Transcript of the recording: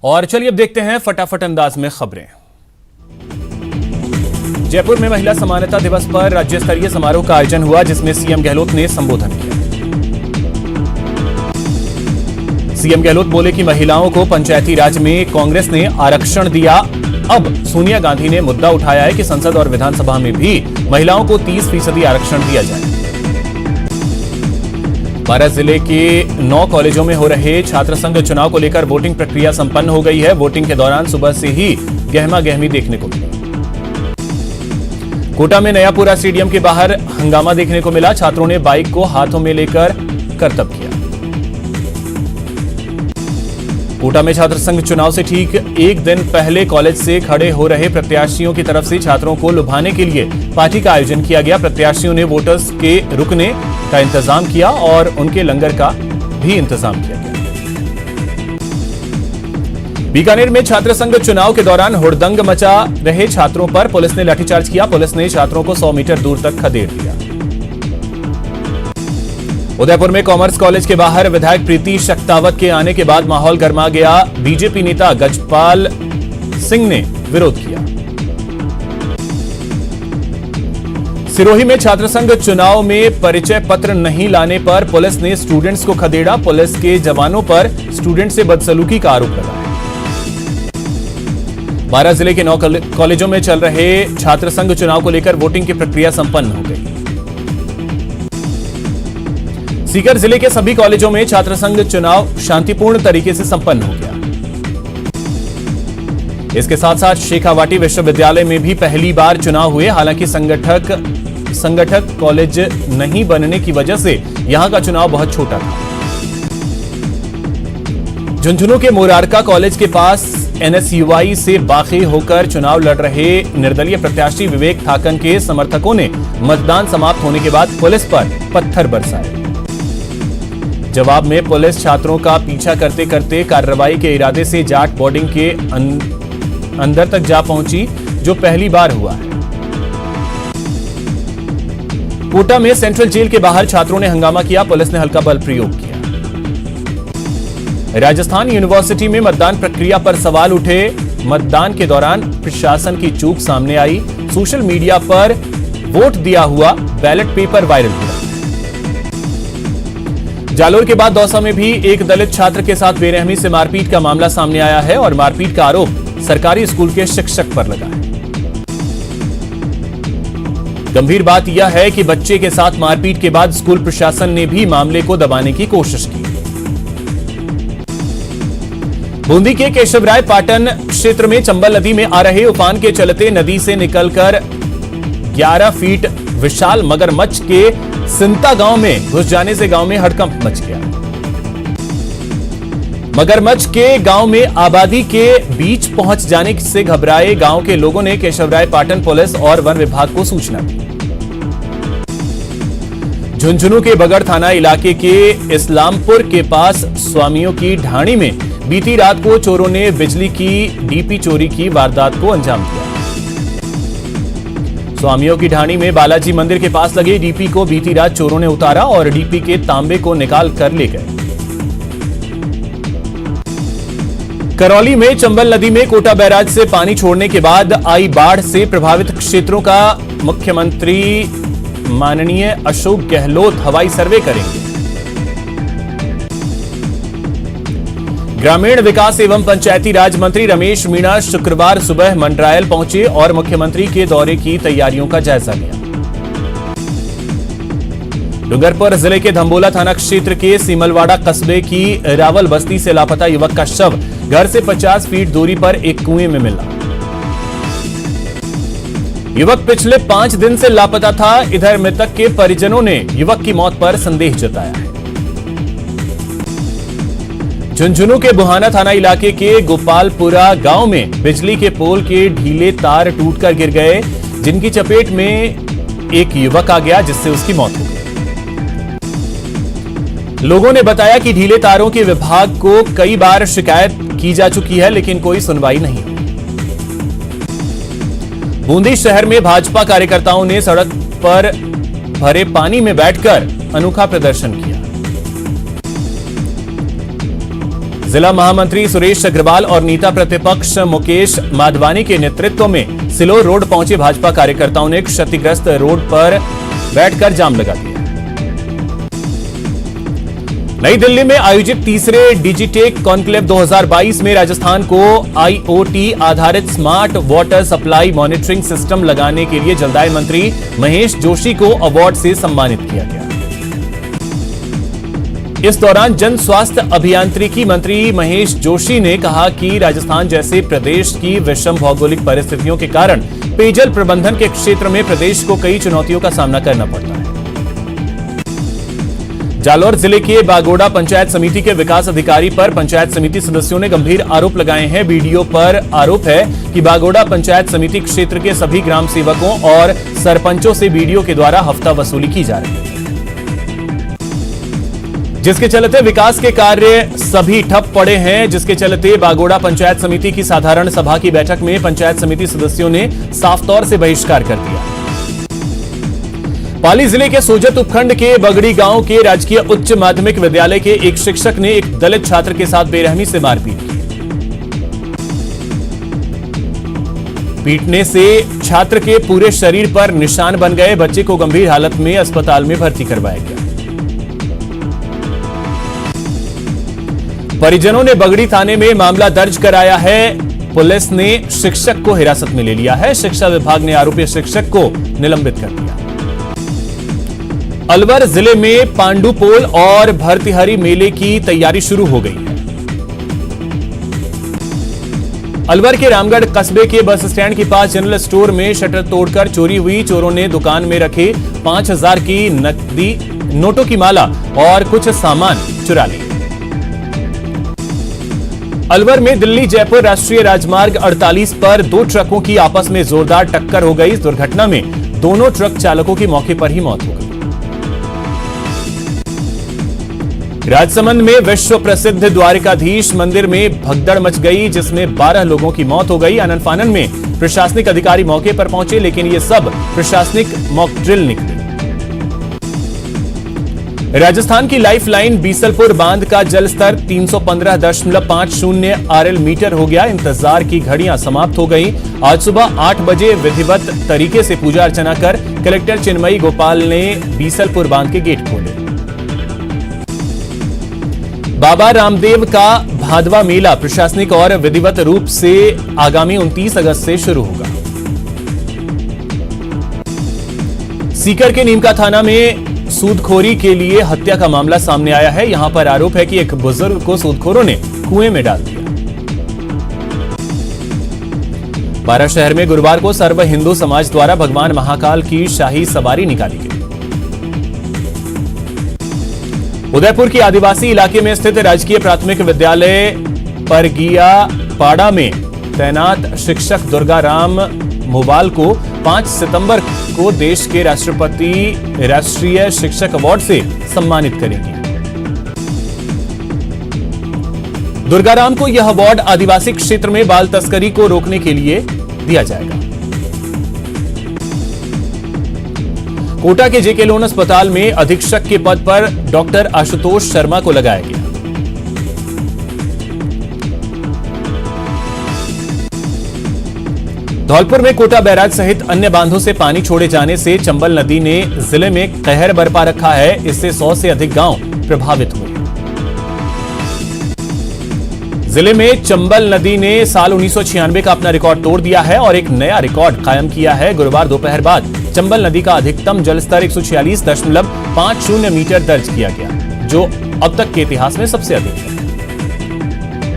और चलिए अब देखते हैं फटाफट अंदाज में खबरें। जयपुर में महिला समानता दिवस पर राज्य स्तरीय समारोह का आयोजन हुआ, जिसमें सीएम गहलोत ने संबोधन किया। सीएम गहलोत बोले कि महिलाओं को पंचायती राज में कांग्रेस ने आरक्षण दिया। अब सोनिया गांधी ने मुद्दा उठाया है कि संसद और विधानसभा में भी महिलाओं को 30% आरक्षण दिया जाए। बारां जिले के 9 कॉलेजों में हो रहे छात्र संघ चुनाव को लेकर वोटिंग प्रक्रिया संपन्न हो गई है। वोटिंग के दौरान सुबह से ही गहमा गहमी देखने को मिली। कोटा में नयापुरा स्टेडियम के बाहर हंगामा देखने को मिला। छात्रों ने बाइक को हाथों में लेकर करतब किया। कोटा में छात्र संघ चुनाव से ठीक एक दिन पहले कॉलेज से खड़े हो रहे प्रत्याशियों की तरफ से छात्रों को लुभाने के लिए पार्टी का आयोजन किया गया। प्रत्याशियों ने वोटर्स के रुकने का इंतजाम किया और उनके लंगर का भी इंतजाम किया गया। बीकानेर में छात्र संघ चुनाव के दौरान हुड़दंग मचा रहे छात्रों पर पुलिस ने लाठीचार्ज किया। पुलिस ने छात्रों को 100 मीटर दूर तक खदेड़ दिया। उदयपुर में कॉमर्स कॉलेज के बाहर विधायक प्रीति शक्तावत के आने के बाद माहौल गर्मा गया। बीजेपी नेता गजपाल सिंह ने विरोध किया। सिरोही में छात्र संघ चुनाव में परिचय पत्र नहीं लाने पर पुलिस ने स्टूडेंट्स को खदेड़ा। पुलिस के जवानों पर स्टूडेंट से बदसलूकी का आरोप लगाया। बारां जिले के 9 कॉलेजों में चल रहे छात्र संघ चुनाव को लेकर वोटिंग की प्रक्रिया संपन्न हो गई। सीकर जिले के सभी कॉलेजों में छात्र संघ चुनाव शांतिपूर्ण तरीके से संपन्न हो गया। इसके साथ साथ शेखावाटी विश्वविद्यालय में भी पहली बार चुनाव हुए। हालांकि संगठक कॉलेज नहीं बनने की वजह से यहां का चुनाव बहुत छोटा था। झुंझुनू के मोरारका कॉलेज के पास एनएसयूआई से बागी होकर चुनाव लड़ रहे निर्दलीय प्रत्याशी विवेक थाकन के समर्थकों ने मतदान समाप्त होने के बाद पुलिस पर पत्थर बरसाए। जवाब में पुलिस छात्रों का पीछा करते करते कार्रवाई के इरादे से जाट बोर्डिंग के अंदर तक जा पहुंची, जो पहली बार हुआ है। कोटा में सेंट्रल जेल के बाहर छात्रों ने हंगामा किया। पुलिस ने हल्का बल प्रयोग किया। राजस्थान यूनिवर्सिटी में मतदान प्रक्रिया पर सवाल उठे। मतदान के दौरान प्रशासन की चूक सामने आई। सोशल मीडिया पर वोट दिया हुआ बैलेट पेपर वायरल हुआ। जालोर के बाद दौसा में भी एक दलित छात्र के साथ बेरहमी से मारपीट का मामला सामने आया है और मारपीट का आरोप सरकारी स्कूल के शिक्षक पर लगा है। गंभीर बात यह है कि बच्चे के साथ मारपीट के बाद स्कूल प्रशासन ने भी मामले को दबाने की कोशिश की। बूंदी के केशवराय पाटन क्षेत्र में चंबल नदी में आ रहे उफान के चलते नदी से निकलकर 11 फीट विशाल मगरमच्छ के सिंता गांव में घुस जाने से गांव में हड़कंप मच गया। मगरमच्छ के गांव में आबादी के बीच पहुंच जाने से घबराए गांव के लोगों ने केशवराय पाटन पुलिस और वन विभाग को सूचना दी। झुंझुनू के बगड़ थाना इलाके के इस्लामपुर के पास स्वामियों की ढाणी में बीती रात को चोरों ने बिजली की डीपी चोरी की वारदात को अंजाम दिया। स्वामियों की ढाणी में बालाजी मंदिर के पास लगे डीपी को बीती रात चोरों ने उतारा और डीपी के तांबे को निकाल कर ले गए। करौली में चंबल नदी में कोटा बैराज से पानी छोड़ने के बाद आई बाढ़ से प्रभावित क्षेत्रों का मुख्यमंत्री माननीय अशोक गहलोत हवाई सर्वे करेंगे। ग्रामीण विकास एवं पंचायती राज मंत्री रमेश मीणा शुक्रवार सुबह मंडरायल पहुंचे और मुख्यमंत्री के दौरे की तैयारियों का जायजा लिया। डूंगरपुर जिले के धंबोला थाना क्षेत्र के सीमलवाड़ा कस्बे की रावल बस्ती से लापता युवक का शव घर से 50 फीट दूरी पर एक कुएं में मिला। युवक पिछले 5 दिन से लापता था। इधर मृतक के परिजनों ने युवक की मौत पर संदेह जताया है। झुंझुनू के बुहाना थाना इलाके के गोपालपुरा गांव में बिजली के पोल के ढीले तार टूटकर गिर गए, जिनकी चपेट में एक युवक आ गया, जिससे उसकी मौत हो गई। लोगों ने बताया कि ढीले तारों के विभाग को कई बार शिकायत की जा चुकी है, लेकिन कोई सुनवाई नहीं हुई। बूंदी शहर में भाजपा कार्यकर्ताओं ने सड़क पर भरे पानी में बैठकर अनोखा प्रदर्शन किया। जिला महामंत्री सुरेश अग्रवाल और नेता प्रतिपक्ष मुकेश माधवानी के नेतृत्व में सिलोर रोड पहुंचे भाजपा कार्यकर्ताओं ने क्षतिग्रस्त रोड पर बैठकर जाम लगा दिया। नई दिल्ली में आयोजित तीसरे डिजिटेक कॉन्क्लेव 2022 में राजस्थान को आईओटी आधारित smart water supply monitoring system लगाने के लिए जलदाय मंत्री महेश जोशी को अवार्ड से सम्मानित किया गया। इस दौरान जन स्वास्थ्य अभियांत्रिकी मंत्री महेश जोशी ने कहा कि राजस्थान जैसे प्रदेश की विषम भौगोलिक परिस्थितियों के कारण पेयजल प्रबंधन के क्षेत्र में प्रदेश को कई चुनौतियों का सामना करना पड़ता है। जालौर जिले के बागोड़ा पंचायत समिति के विकास अधिकारी पर पंचायत समिति सदस्यों ने गंभीर आरोप लगाए हैं। वीडियो पर आरोप है कि बागोड़ा पंचायत समिति क्षेत्र के सभी ग्राम सेवकों और सरपंचों से वीडियो के द्वारा हफ्ता वसूली की जा रही है, जिसके चलते विकास के कार्य सभी ठप पड़े हैं। जिसके चलते बागोड़ा पंचायत समिति की साधारण सभा की बैठक में पंचायत समिति सदस्यों ने साफ तौर से बहिष्कार कर दिया। पाली जिले के सोजत उपखंड के बगड़ी गांव के राजकीय उच्च माध्यमिक विद्यालय के एक शिक्षक ने एक दलित छात्र के साथ बेरहमी से मारपीट की। पीटने से छात्र के पूरे शरीर पर निशान बन गए। बच्चे को गंभीर हालत में अस्पताल में भर्ती करवाया गया। परिजनों ने बगड़ी थाने में मामला दर्ज कराया है। पुलिस ने शिक्षक को हिरासत में ले लिया है। शिक्षा विभाग ने आरोपी शिक्षक को निलंबित कर दिया। अलवर जिले में पांडुपोल और भर्तृहरि मेले की तैयारी शुरू हो गई है। अलवर के रामगढ़ कस्बे के बस स्टैंड के पास जनरल स्टोर में शटर तोड़कर चोरी हुई। चोरों ने दुकान में रखे 5000 की नकदी, नोटों की माला और कुछ सामान चुरा लिए। अलवर में दिल्ली जयपुर राष्ट्रीय राजमार्ग 48 पर दो ट्रकों की आपस में जोरदार टक्कर हो गई। इस दुर्घटना में दोनों ट्रक चालकों की मौके पर ही मौत हो गई। राजसमंद में विश्व प्रसिद्ध द्वारिकाधीश मंदिर में भगदड़ मच गई, जिसमें 12 लोगों की मौत हो गई। आनन फानन में प्रशासनिक अधिकारी मौके पर पहुंचे, लेकिन ये सब प्रशासनिक मॉक ड्रिल निकली। राजस्थान की लाइफलाइन बीसलपुर बांध का जलस्तर 315.50 RL मीटर हो गया। इंतजार की घड़ियां समाप्त हो गई। आज सुबह 8 बजे विधिवत तरीके से पूजा अर्चना कर कलेक्टर चिन्मयी गोपाल ने बीसलपुर बांध के गेट खोले। बाबा रामदेव का भादवा मेला प्रशासनिक और विधिवत रूप से आगामी 29 अगस्त से शुरू होगा। सीकर के नीमका थाना में सूदखोरी के लिए हत्या का मामला सामने आया है। यहां पर आरोप है कि एक बुजुर्ग को सूदखोरों ने कुएं में डाल दिया। बारा शहर में गुरुवार को सर्व हिंदू समाज द्वारा भगवान महाकाल की शाही सवारी निकाली गई। उदयपुर की आदिवासी इलाके में स्थित राजकीय प्राथमिक विद्यालय परगिया पाड़ा में तैनात शिक्षक दुर्गाराम मुवाल को 5 सितंबर को देश के राष्ट्रपति राष्ट्रीय शिक्षक अवार्ड से सम्मानित करेंगी। दुर्गाराम को यह अवार्ड आदिवासी क्षेत्र में बाल तस्करी को रोकने के लिए दिया जाएगा। कोटा के जेके लोन अस्पताल में अधीक्षक के पद पर डॉक्टर आशुतोष शर्मा को लगाया गया। धौलपुर में कोटा बैराज सहित अन्य बांधों से पानी छोड़े जाने से चंबल नदी ने जिले में कहर बरपा रखा है। इससे 100 से अधिक गांव प्रभावित हुए। जिले में चंबल नदी ने साल 1996 का अपना रिकॉर्ड तोड़ दिया है और एक नया रिकॉर्ड कायम किया है। गुरुवार दोपहर बाद चंबल नदी का अधिकतम जलस्तर 146.50 मीटर दर्ज किया गया, जो अब तक के इतिहास में सबसे अधिक है।